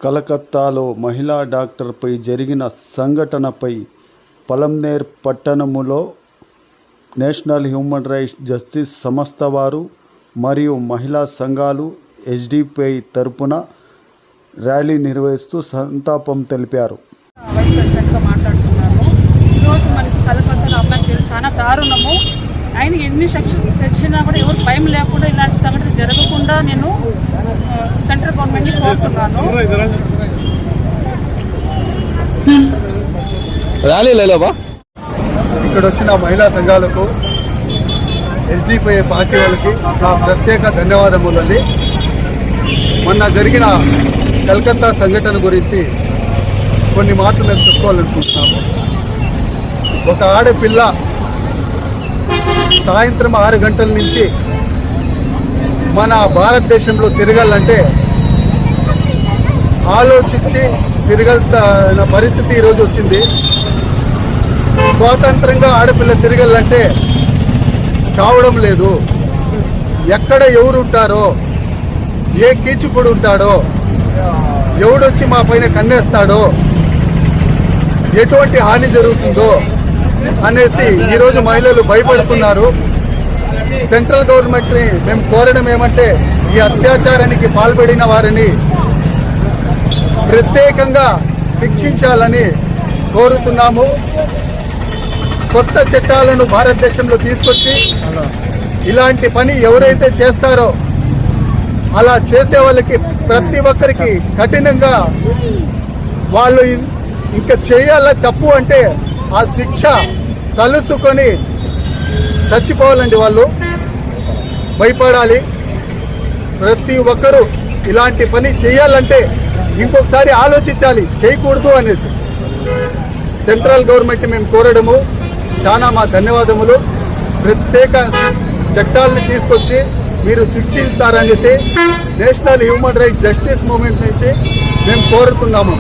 కలకత్తాలో మహిళా డాక్టర్పై జరిగిన సంఘటనపై పలమనేర్ పట్టణంలో నేషనల్ హ్యూమన్ రైట్స్ జస్టిస్ సంస్థ వారు మరియు మహిళా సంఘాలు ఎస్డిపిఐ తరపున ర్యాలీ నిర్వహిస్తూ సంతాపం తెలిపారు. వైస్ ప్రెసిడెంట్గా మాట్లాడుతున్నాను. ఈరోజు మనకి కలకత్తాలో అబ్బాయి చాలా దారుణము. ఆయన ఎన్ని సెక్షన్స్ తెచ్చినా కూడా ఎవరు భయం లేకుండా ఇలాంటి సంఘటన జరగకుండా నేను సెంట్రల్ గవర్నమెంట్ని కోరుతున్నాను. ఇక్కడ వచ్చిన మహిళా సంఘాలకు ఎస్డిపిఐ పార్టీ వాళ్ళకి నా ప్రత్యేక ధన్యవాదములండి. మొన్న జరిగిన కలకత్తా సంఘటన గురించి కొన్ని మాటలు మేము చెప్పుకోవాలనుకుంటున్నాము. ఒక ఆడపిల్ల సాయంత్రం 6 గంటల నుంచి మన భారతదేశంలో తిరగాలంటే ఆలోచించి తిరగాల్సిన పరిస్థితి ఈరోజు వచ్చింది. స్వాతంత్రంగా ఆడపిల్ల తిరగాలంటే కావడం లేదు. ఎక్కడ ఎవరు ఉంటారో, ఏ కీచుకుడు ఉంటాడో, ఎవడొచ్చి మా పైన కన్నేస్తాడో, ఎటువంటి హాని జరుగుతుందో అనేసి ఈరోజు మహిళలు భయపడుతున్నారు. సెంట్రల్ గవర్నమెంట్ని మేము కోరడం ఏమంటే ఈ అత్యాచారానికి పాల్పడిన వారిని ప్రత్యేకంగా శిక్షించాలని కోరుతున్నాము. కొత్త చట్టాలను భారతదేశంలో తీసుకొచ్చి ఇలాంటి పని ఎవరైతే చేస్తారో అలా చేసే వాళ్ళకి ప్రతి ఒక్కరికి కఠినంగా వాళ్ళు ఇంకా చేయాల తప్పు అంటే ఆ శిక్ష తలుసుకొని చచ్చిపోవాలండి. వాళ్ళు భయపడాలి. ప్రతి ఒక్కరూ ఇలాంటి పని చేయాలంటే ఇంకొకసారి ఆలోచించాలి, చేయకూడదు అనేసి సెంట్రల్ గవర్నమెంట్ మేము కోరడము చాలా మా ధన్యవాదములు. ప్రత్యేక చట్టాలను తీసుకొచ్చి మీరు శిక్షిస్తారనేసి national human rights justice movement నుంచి మేము కోరుతున్నాము.